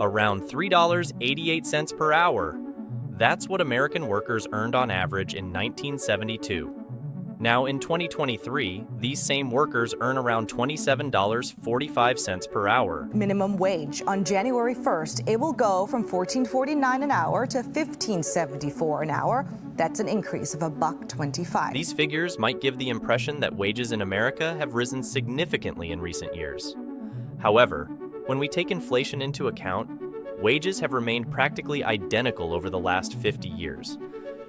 Around $3.88 per hour. That's what American workers earned on average in 1972. Now, in 2023, these same workers earn around $27.45 per hour. Minimum wage on January 1st, it will go from $14.49 an hour to $15.74 an hour. That's an increase of $1.25. These figures might give the impression that wages in America have risen significantly in recent years. However, when we take inflation into account, wages have remained practically identical over the last 50 years,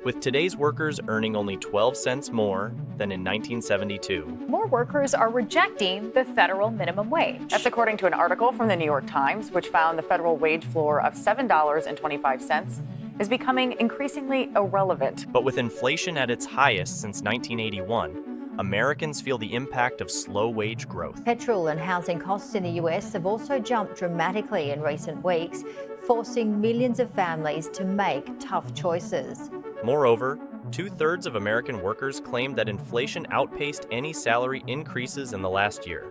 with today's workers earning only 12 cents more than in 1972. More workers are rejecting the federal minimum wage. That's according to an article from the New York Times, which found the federal wage floor of $7.25 is becoming increasingly irrelevant. But with inflation at its highest since 1981, Americans feel the impact of slow wage growth. Petrol and housing costs in the US have also jumped dramatically in recent weeks, forcing millions of families to make tough choices. Moreover, 2/3 of American workers claim that inflation outpaced any salary increases in the last year.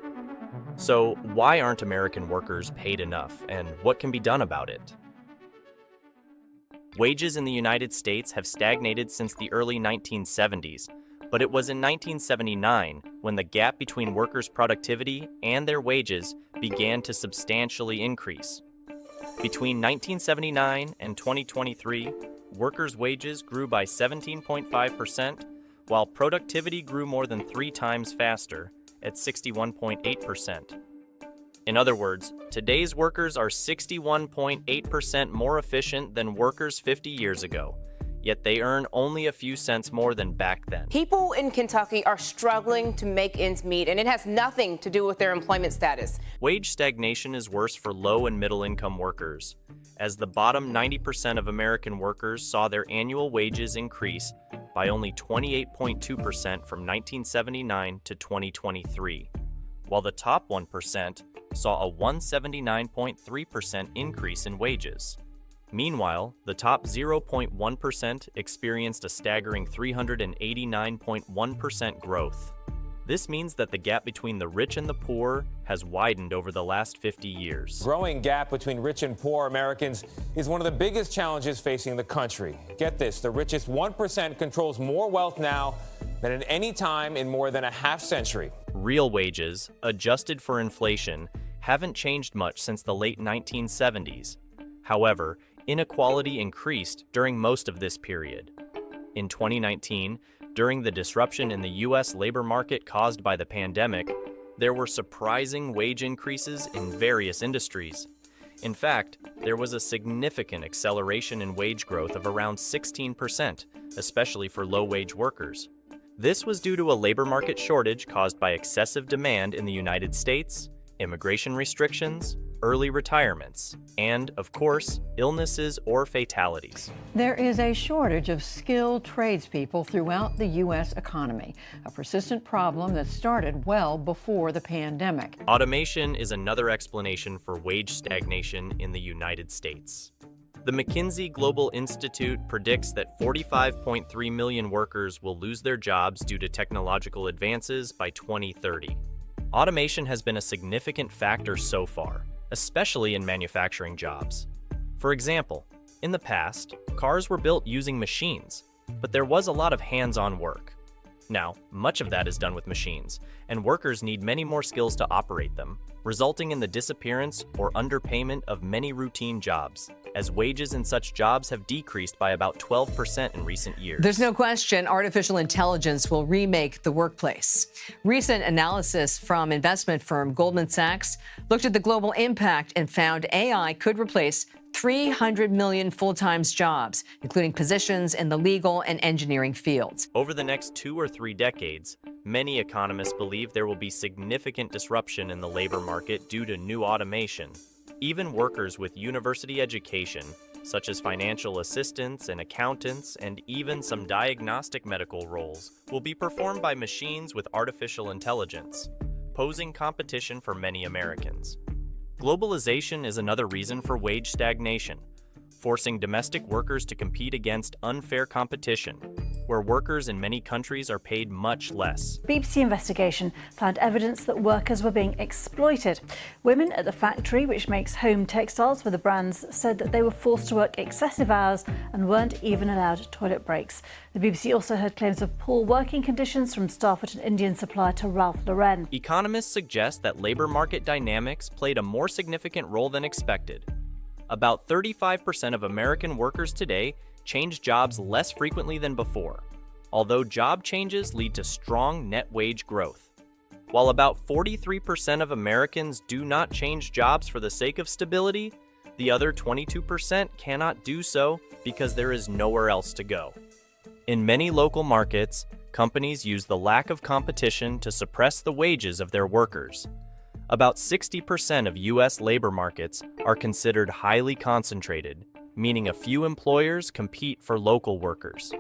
So, why aren't American workers paid enough, and what can be done about it? Wages in the United States have stagnated since the early 1970s, but it was in 1979 when the gap between workers' productivity and their wages began to substantially increase. Between 1979 and 2023, workers' wages grew by 17.5%, while productivity grew more than 3 times faster, at 61.8%. In other words, today's workers are 61.8% more efficient than workers 50 years ago, yet they earn only a few cents more than back then. People in Kentucky are struggling to make ends meet, and it has nothing to do with their employment status. Wage stagnation is worse for low and middle income workers, as the bottom 90% of American workers saw their annual wages increase by only 28.2% from 1979 to 2023, while the top 1% saw a 179.3% increase in wages. Meanwhile, the top 0.1% experienced a staggering 389.1% growth. This means that the gap between the rich and the poor has widened over the last 50 years. Growing gap between rich and poor Americans is one of the biggest challenges facing the country. Get this, the richest 1% controls more wealth now than at any time in more than a half century. Real wages, adjusted for inflation, haven't changed much since the late 1970s. However, inequality increased during most of this period. In 2019, during the disruption in the U.S. labor market caused by the pandemic, there were surprising wage increases in various industries. In fact, there was a significant acceleration in wage growth of around 16%, especially for low-wage workers. This was due to a labor market shortage caused by excessive demand in the United States, immigration restrictions, early retirements, and, of course, illnesses or fatalities. There is a shortage of skilled tradespeople throughout the U.S. economy, a persistent problem that started well before the pandemic. Automation is another explanation for wage stagnation in the United States. The McKinsey Global Institute predicts that 45.3 million workers will lose their jobs due to technological advances by 2030. Automation has been a significant factor so far, especially in manufacturing jobs. For example, in the past, cars were built using machines, but there was a lot of hands-on work. Now, much of that is done with machines, and workers need many more skills to operate them, resulting in the disappearance or underpayment of many routine jobs, as wages in such jobs have decreased by about 12% in recent years. There's no question artificial intelligence will remake the workplace. Recent analysis from investment firm Goldman Sachs looked at the global impact and found AI could replace 300 million full-time jobs, including positions in the legal and engineering fields. Over the next 2 or 3 decades, many economists believe there will be significant disruption in the labor market due to new automation. Even workers with university education, such as financial assistants and accountants, and even some diagnostic medical roles, will be performed by machines with artificial intelligence, posing competition for many Americans. Globalization is another reason for wage stagnation. forcing domestic workers to compete against unfair competition, where workers in many countries are paid much less. The BBC investigation found evidence that workers were being exploited. Women at the factory, which makes home textiles for the brands, said that they were forced to work excessive hours and weren't even allowed toilet breaks. The BBC also heard claims of poor working conditions from staff at an Indian supplier to Ralph Lauren. Economists suggest that labor market dynamics played a more significant role than expected. About 35% of American workers today change jobs less frequently than before, although job changes lead to strong net wage growth. While about 43% of Americans do not change jobs for the sake of stability, the other 22% cannot do so because there is nowhere else to go. In many local markets, companies use the lack of competition to suppress the wages of their workers. About 60% of U.S. labor markets are considered highly concentrated, meaning a few employers compete for local workers.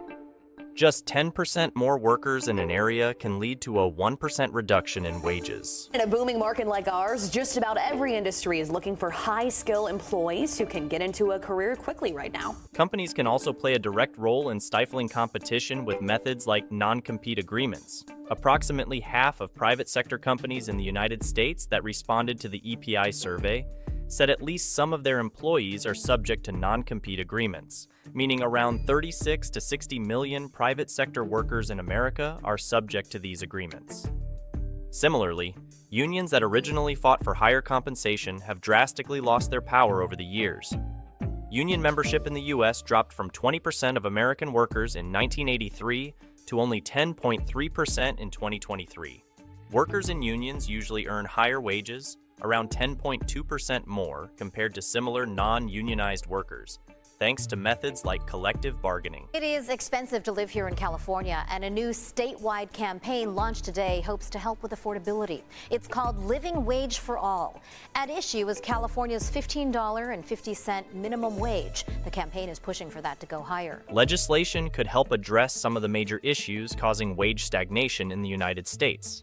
Just 10% more workers in an area can lead to a 1% reduction in wages. In a booming market like ours, just about every industry is looking for high-skill employees who can get into a career quickly right now. Companies can also play a direct role in stifling competition with methods like non-compete agreements. Approximately half of private sector companies in the United States that responded to the EPI survey said at least some of their employees are subject to non-compete agreements, meaning around 36 to 60 million private sector workers in America are subject to these agreements. Similarly, unions that originally fought for higher compensation have drastically lost their power over the years. Union membership in the U.S. dropped from 20% of American workers in 1983 to only 10.3% in 2023. Workers in unions usually earn higher wages, around 10.2% more compared to similar non-unionized workers, thanks to methods like collective bargaining. It is expensive to live here in California, and a new statewide campaign launched today hopes to help with affordability. It's called Living Wage for All. At issue is California's $15.50 minimum wage. The campaign is pushing for that to go higher. Legislation could help address some of the major issues causing wage stagnation in the United States.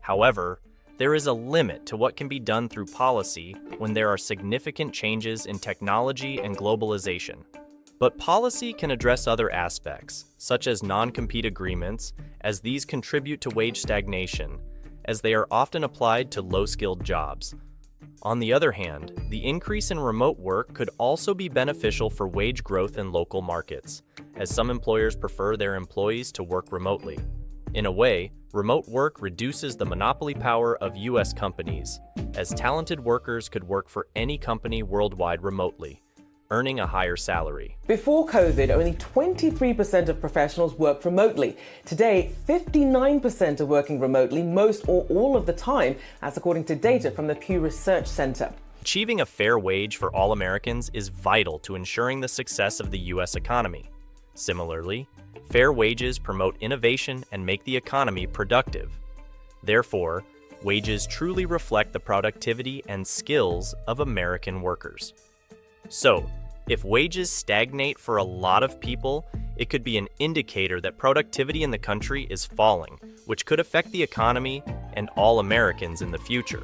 However, there is a limit to what can be done through policy when there are significant changes in technology and globalization. But policy can address other aspects, such as non-compete agreements, as these contribute to wage stagnation, as they are often applied to low-skilled jobs. On the other hand, the increase in remote work could also be beneficial for wage growth in local markets, as some employers prefer their employees to work remotely. In a way, remote work reduces the monopoly power of U.S. companies, as talented workers could work for any company worldwide remotely, earning a higher salary. Before COVID, only 23% of professionals worked remotely. Today, 59% are working remotely most or all of the time, as according to data from the Pew Research Center. Achieving a fair wage for all Americans is vital to ensuring the success of the U.S. economy. Similarly, fair wages promote innovation and make the economy productive. Therefore, wages truly reflect the productivity and skills of American workers. So, if wages stagnate for a lot of people, it could be an indicator that productivity in the country is falling, which could affect the economy and all Americans in the future.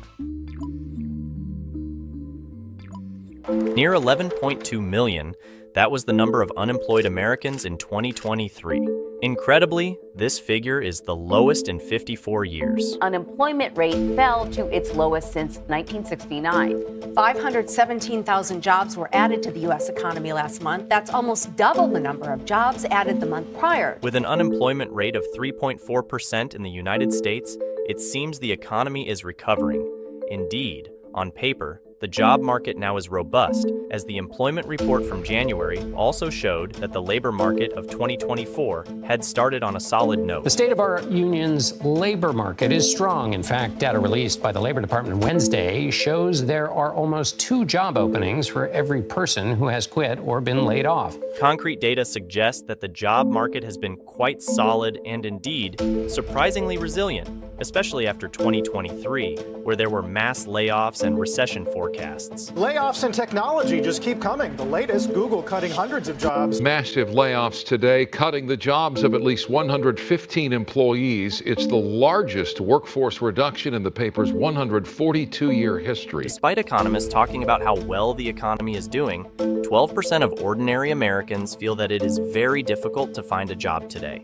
Near 11.2 million, that was the number of unemployed Americans in 2023. Incredibly, this figure is the lowest in 54 years. Unemployment rate fell to its lowest since 1969. 517,000 jobs were added to the U.S. economy last month. That's almost double the number of jobs added the month prior. With an unemployment rate of 3.4% in the United States, it seems the economy is recovering. Indeed, on paper, the job market now is robust, as the employment report from January also showed that the labor market of 2024 had started on a solid note. The state of our union's labor market is strong. In fact, data released by the Labor Department Wednesday shows there are almost 2 job openings for every person who has quit or been laid off. Concrete data suggests that the job market has been quite solid and indeed surprisingly resilient. especially after 2023, where there were mass layoffs and recession forecasts. Layoffs in technology just keep coming. The latest, Google cutting hundreds of jobs. Massive layoffs today, cutting the jobs of at least 115 employees. It's the largest workforce reduction in the paper's 142-year history. Despite economists talking about how well the economy is doing, 12% of ordinary Americans feel that it is very difficult to find a job today.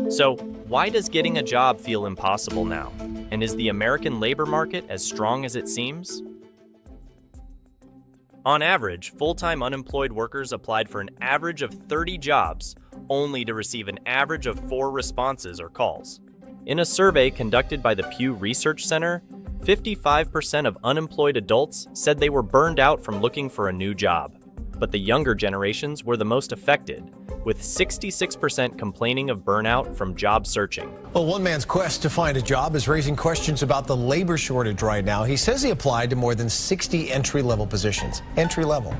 So, why does getting a job feel impossible now? And is the American labor market as strong as it seems? On average, full-time unemployed workers applied for an average of 30 jobs, only to receive an average of 4 responses or calls. In a survey conducted by the Pew Research Center, 55% of unemployed adults said they were burned out from looking for a new job. But the younger generations were the most affected, with 66% complaining of burnout from job searching. Well, one man's quest to find a job is raising questions about the labor shortage right now. He says he applied to more than 60 entry-level positions. Entry-level.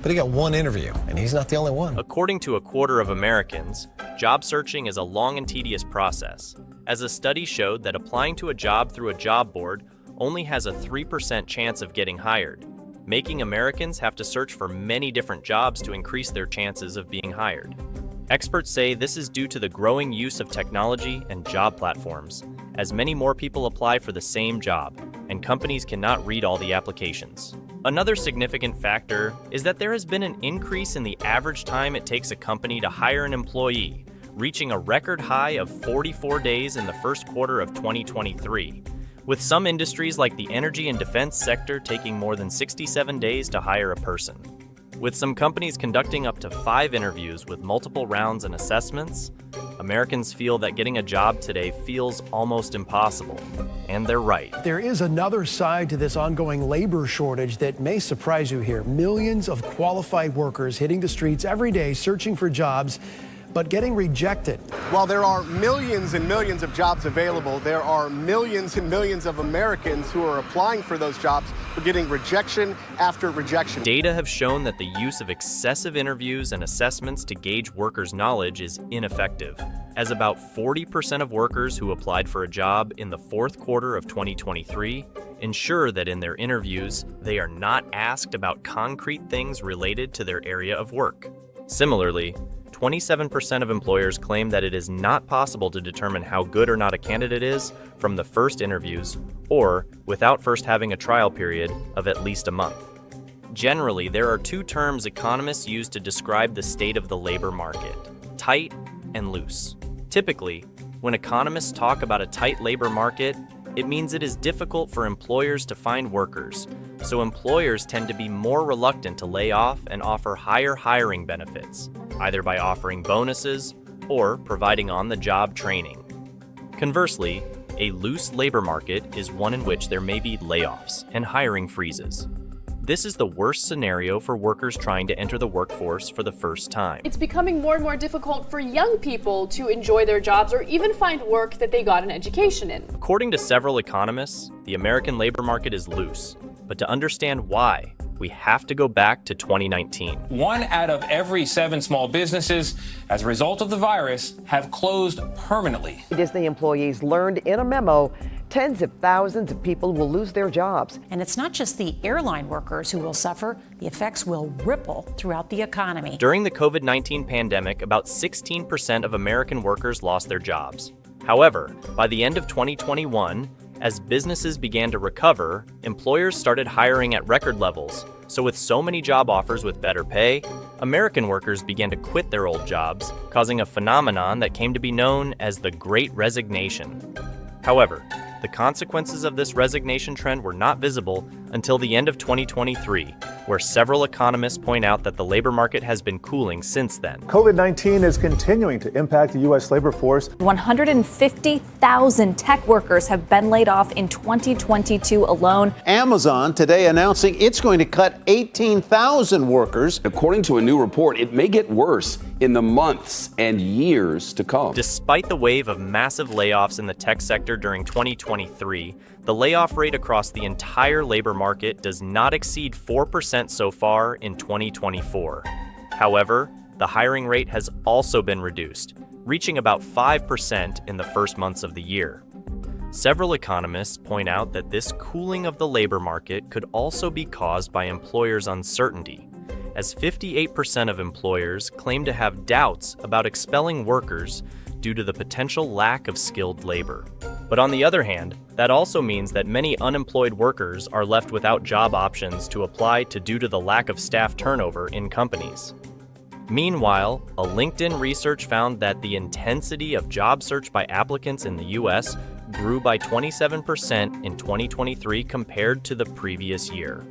But he got one interview, and he's not the only one. According to a quarter of Americans, job searching is a long and tedious process, as a study showed that applying to a job through a job board only has a 3% chance of getting hired, making Americans have to search for many different jobs to increase their chances of being hired. Experts say this is due to the growing use of technology and job platforms, as many more people apply for the same job, and companies cannot read all the applications. Another significant factor is that there has been an increase in the average time it takes a company to hire an employee, reaching a record high of 44 days in the first quarter of 2023. With some industries like the energy and defense sector taking more than 67 days to hire a person. With some companies conducting up to 5 interviews with multiple rounds and assessments, Americans feel that getting a job today feels almost impossible. And they're right. There is another side to this ongoing labor shortage that may surprise you here. Millions of qualified workers hitting the streets every day searching for jobs, but getting rejected. While there are millions and millions of jobs available, there are millions and millions of Americans who are applying for those jobs but getting rejection after rejection. Data have shown that the use of excessive interviews and assessments to gauge workers' knowledge is ineffective, as about 40% of workers who applied for a job in the fourth quarter of 2023 ensure that in their interviews they are not asked about concrete things related to their area of work. Similarly, 27% of employers claim that it is not possible to determine how good or not a candidate is from the first interviews or without first having a trial period of at least a month. Generally, there are 2 terms economists use to describe the state of the labor market: tight and loose. Typically, when economists talk about a tight labor market, it means it is difficult for employers to find workers, so employers tend to be more reluctant to lay off and offer higher hiring benefits, either by offering bonuses or providing on-the-job training. Conversely, a loose labor market is one in which there may be layoffs and hiring freezes. This is the worst scenario for workers trying to enter the workforce for the first time. It's becoming more and more difficult for young people to enjoy their jobs or even find work that they got an education in. According to several economists, the American labor market is loose. But to understand why, we have to go back to 2019. 1 out of every 7 small businesses, as a result of the virus, have closed permanently. Disney employees learned in a memo tens of thousands of people will lose their jobs. And it's not just the airline workers who will suffer. The effects will ripple throughout the economy. During the COVID-19 pandemic, about 16% of American workers lost their jobs. However, by the end of 2021, as businesses began to recover, employers started hiring at record levels. So with so many job offers with better pay, American workers began to quit their old jobs, causing a phenomenon that came to be known as the Great Resignation. However, the consequences of this resignation trend were not visible until the end of 2023, where several economists point out that the labor market has been cooling since then. COVID-19 is continuing to impact the U.S. labor force. 150,000 tech workers have been laid off in 2022 alone. Amazon today announcing it's going to cut 18,000 workers. According to a new report, it may get worse in the months and years to come. Despite the wave of massive layoffs in the tech sector during 2023, the layoff rate across the entire labor market does not exceed 4% so far in 2024. However, the hiring rate has also been reduced, reaching about 5% in the first months of the year. Several economists point out that this cooling of the labor market could also be caused by employers' uncertainty, as 58% of employers claim to have doubts about expelling workers due to the potential lack of skilled labor. But on the other hand, that also means that many unemployed workers are left without job options to apply to due to the lack of staff turnover in companies. Meanwhile, a LinkedIn research found that the intensity of job search by applicants in the U.S. grew by 27% in 2023 compared to the previous year.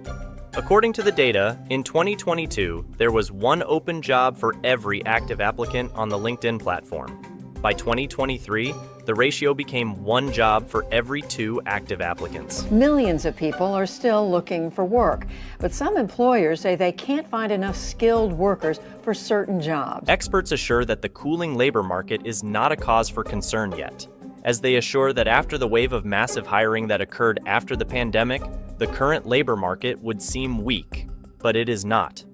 According to the data, in 2022, there was one open job for every active applicant on the LinkedIn platform. By 2023, the ratio became one job for every 2 active applicants. Millions of people are still looking for work, but some employers say they can't find enough skilled workers for certain jobs. Experts assure that the cooling labor market is not a cause for concern yet, as they assure that after the wave of massive hiring that occurred after the pandemic, the current labor market would seem weak, but it is not.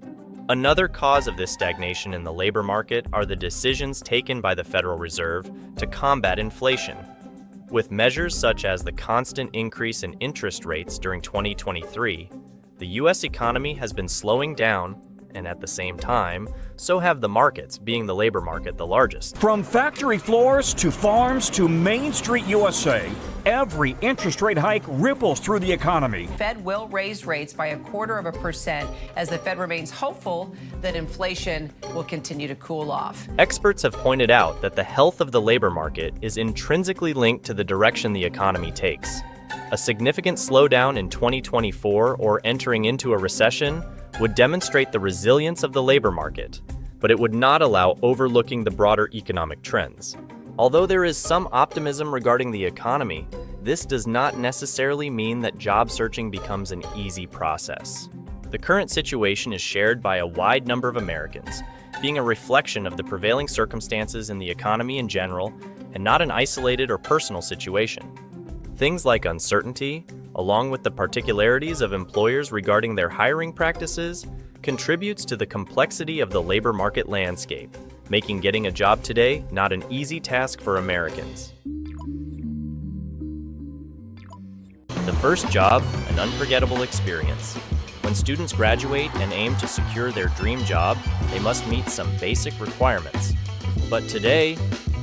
Another cause of this stagnation in the labor market are the decisions taken by the Federal Reserve to combat inflation. With measures such as the constant increase in interest rates during 2023, the U.S. economy has been slowing down, and at the same time, so have the markets, being the labor market the largest. From factory floors to farms to Main Street USA, every interest rate hike ripples through the economy. Fed will raise rates by 0.25% as the Fed remains hopeful that inflation will continue to cool off. Experts have pointed out that the health of the labor market is intrinsically linked to the direction the economy takes. A significant slowdown in 2024 or entering into a recession would demonstrate the resilience of the labor market, but it would not allow overlooking the broader economic trends. Although there is some optimism regarding the economy, this does not necessarily mean that job searching becomes an easy process. The current situation is shared by a wide number of Americans, being a reflection of the prevailing circumstances in the economy in general and not an isolated or personal situation. Things like uncertainty, along with the particularities of employers regarding their hiring practices, contributes to the complexity of the labor market landscape, making getting a job today not an easy task for Americans. The first job, an unforgettable experience. When students graduate and aim to secure their dream job, they must meet some basic requirements. But today,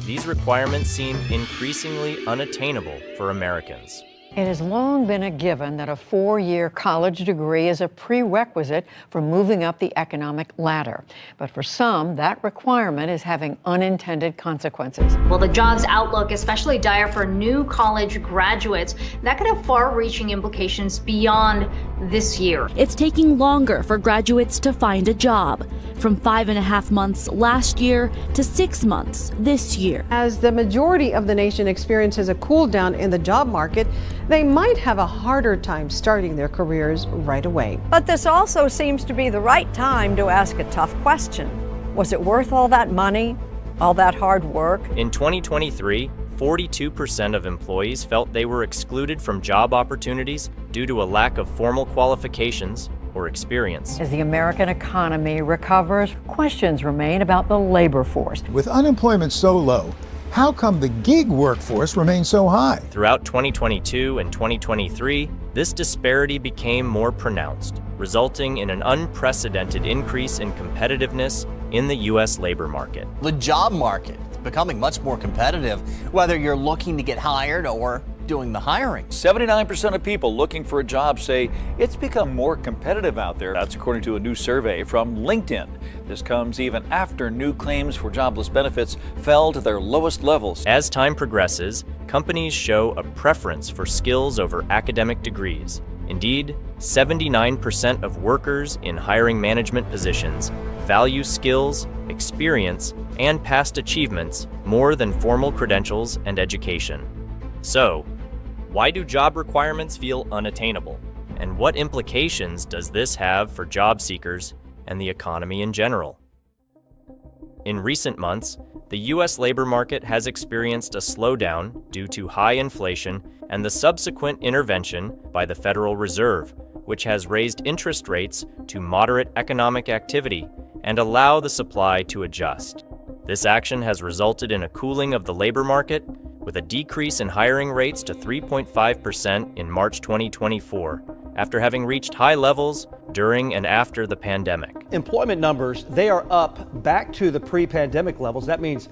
these requirements seem increasingly unattainable for Americans. It has long been a given that a 4-year college degree is a prerequisite for moving up the economic ladder. But for some, that requirement is having unintended consequences. Well, the jobs outlook especially dire for new college graduates. That could have far-reaching implications beyond this year. It's taking longer for graduates to find a job, from 5.5 months last year to 6 months this year. As the majority of the nation experiences a cool down in the job market, they might have a harder time starting their careers right away. But this also seems to be the right time to ask a tough question. Was it worth all that money, all that hard work? In 2023, 42% of employees felt they were excluded from job opportunities due to a lack of formal qualifications or experience. As the American economy recovers, questions remain about the labor force. With unemployment so low, how come the gig workforce remains so high? Throughout 2022 and 2023, this disparity became more pronounced, resulting in an unprecedented increase in competitiveness in the U.S. labor market. The job market is becoming much more competitive, whether you're looking to get hired or doing the hiring. 79% of people looking for a job say it's become more competitive out there. That's according to a new survey from LinkedIn. This comes even after new claims for jobless benefits fell to their lowest levels. As time progresses, companies show a preference for skills over academic degrees. Indeed, 79% of workers in hiring management positions value skills, experience, and past achievements more than formal credentials and education. So, why do job requirements feel unattainable? And what implications does this have for job seekers and the economy in general? In recent months, the U.S. labor market has experienced a slowdown due to high inflation and the subsequent intervention by the Federal Reserve, which has raised interest rates to moderate economic activity and allow the supply to adjust. This action has resulted in a cooling of the labor market, with a decrease in hiring rates to 3.5% in March 2024, after having reached high levels during and after the pandemic. Employment numbers, they are up back to the pre-pandemic levels. That means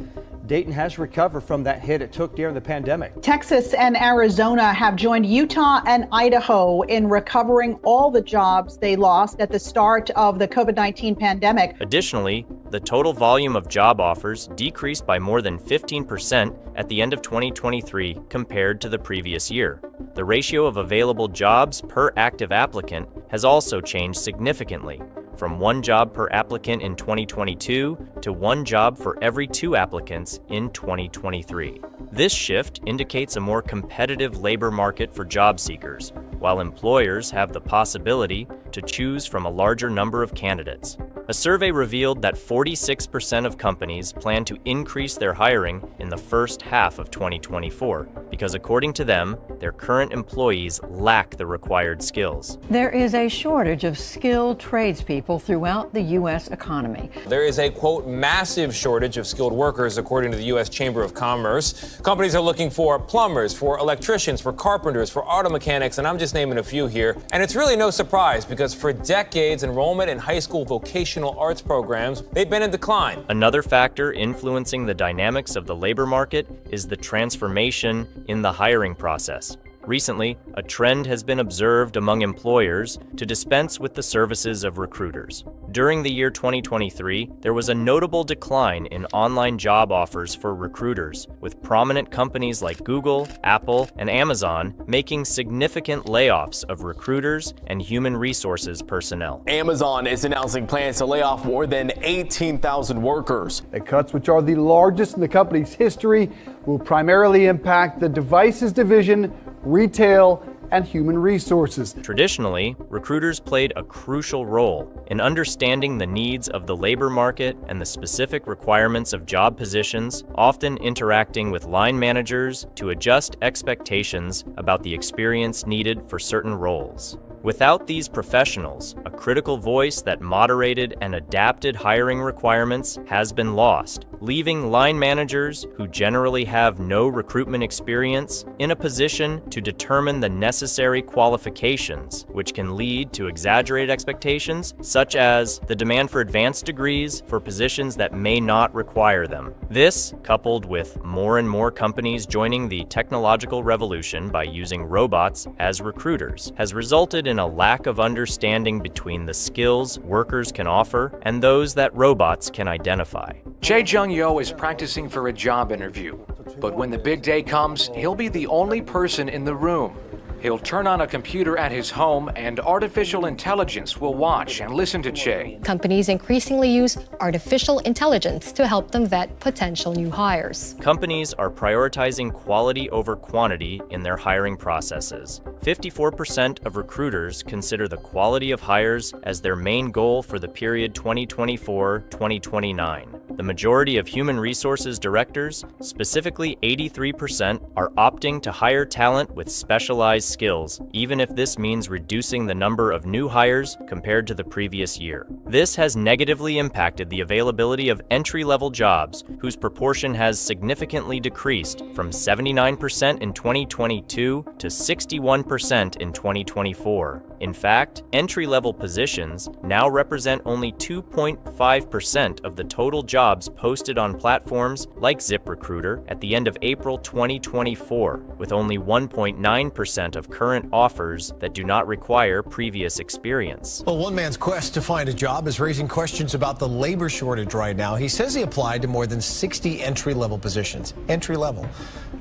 Dayton has recovered from that hit it took during the pandemic. Texas and Arizona have joined Utah and Idaho in recovering all the jobs they lost at the start of the COVID-19 pandemic. Additionally, the total volume of job offers decreased by more than 15% at the end of 2023 compared to the previous year. The ratio of available jobs per active applicant has also changed significantly, from 1 job per applicant in 2022 to 1 job for every 2 applicants in 2023. This shift indicates a more competitive labor market for job seekers, while employers have the possibility to choose from a larger number of candidates. A survey revealed that 46% of companies plan to increase their hiring in the first half of 2024 because, according to them, their current employees lack the required skills. There is a shortage of skilled tradespeople throughout the U.S. economy. There is a, quote, massive shortage of skilled workers, according to the U.S. Chamber of Commerce. Companies are looking for plumbers, for electricians, for carpenters, for auto mechanics, and I'm just naming a few here. And it's really no surprise because for decades, enrollment in high school vocational arts programs, they've been in decline. Another factor influencing the dynamics of the labor market is the transformation in the hiring process. Recently, a trend has been observed among employers to dispense with the services of recruiters. During the year 2023, there was a notable decline in online job offers for recruiters, with prominent companies like Google, Apple, and Amazon making significant layoffs of recruiters and human resources personnel. Amazon is announcing plans to lay off more than 18,000 workers. The cuts, which are the largest in the company's history, will primarily impact the devices division, retail, and human resources. Traditionally, recruiters played a crucial role in understanding the needs of the labor market and the specific requirements of job positions, often interacting with line managers to adjust expectations about the experience needed for certain roles. Without these professionals, a critical voice that moderated and adapted hiring requirements has been lost, leaving line managers, who generally have no recruitment experience, in a position to determine the necessary qualifications, which can lead to exaggerated expectations, such as the demand for advanced degrees for positions that may not require them. This, coupled with more and more companies joining the technological revolution by using robots as recruiters, has resulted in a lack of understanding between the skills workers can offer and those that robots can identify. Jae Jung-yo is practicing for a job interview, but when the big day comes, he'll be the only person in the room. He'll turn on a computer at his home and artificial intelligence will watch and listen to Jae. Companies increasingly use artificial intelligence to help them vet potential new hires. Companies are prioritizing quality over quantity in their hiring processes. 54% of recruiters consider the quality of hires as their main goal for the period 2024-2029. The majority of human resources directors, specifically 83%, are opting to hire talent with specialized skills, even if this means reducing the number of new hires compared to the previous year. This has negatively impacted the availability of entry-level jobs, whose proportion has significantly decreased from 79% in 2022 to 61% in 2024. In fact, entry-level positions now represent only 2.5% of the total jobs posted on platforms like ZipRecruiter at the end of April 2024, with only 1.9% of current offers that do not require previous experience. Well, one man's quest to find a job is raising questions about the labor shortage right now. He says he applied to more than 60 entry-level positions. Entry-level.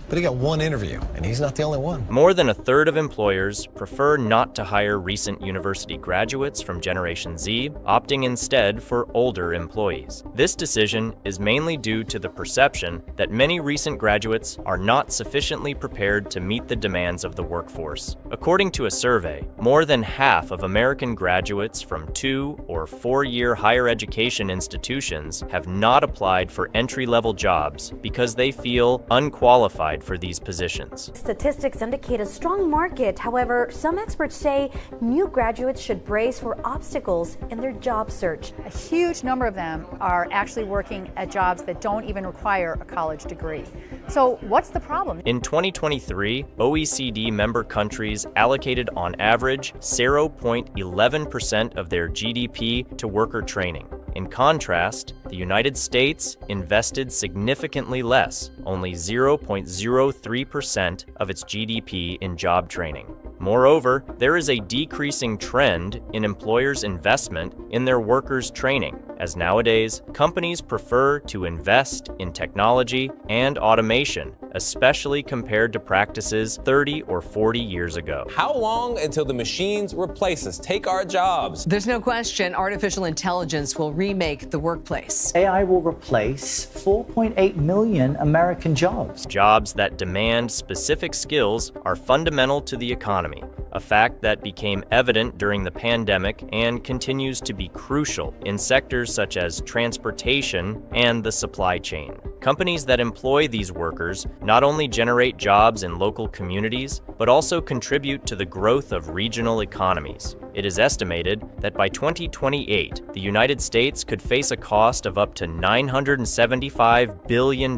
But he got one interview, and he's not the only one. More than a third of employers prefer not to hire recent university graduates from Generation Z, opting instead for older employees. This decision is mainly due to the perception that many recent graduates are not sufficiently prepared to meet the demands of the workforce. According to a survey, more than half of American graduates from 2- or 4-year higher education institutions have not applied for entry-level jobs because they feel unqualified qualified for these positions. Statistics indicate a strong market. However, some experts say new graduates should brace for obstacles in their job search. A huge number of them are actually working at jobs that don't even require a college degree. So what's the problem? In 2023, OECD member countries allocated on average 0.11% of their GDP to worker training. In contrast, the United States invested significantly less, only 0.03% of its GDP in job training. Moreover, there is a decreasing trend in employers' investment in their workers' training, as nowadays companies prefer to invest in technology and automation, especially compared to practices 30 or 40 years ago. How long until the machines replace us, take our jobs? There's no question artificial intelligence will remake the workplace. AI will replace 4.8 million American jobs. Jobs that demand specific skills are fundamental to the economy, a fact that became evident during the pandemic and continues to be crucial in sectors such as transportation and the supply chain. Companies that employ these workers not only generate jobs in local communities, but also contribute to the growth of regional economies. It is estimated that by 2028, the United States could face a cost of up to $975 billion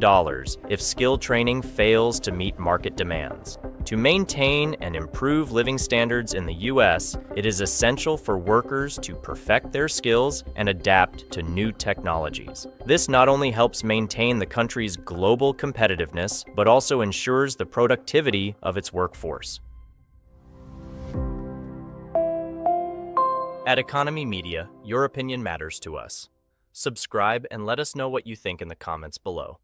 if skill training fails to meet market demands. To maintain and improve living standards in the U.S., it is essential for workers to perfect their skills and adapt to new technologies. This not only helps maintain the country's global competitiveness, but also ensures the productivity of its workforce. At Economy Media, your opinion matters to us. Subscribe and let us know what you think in the comments below.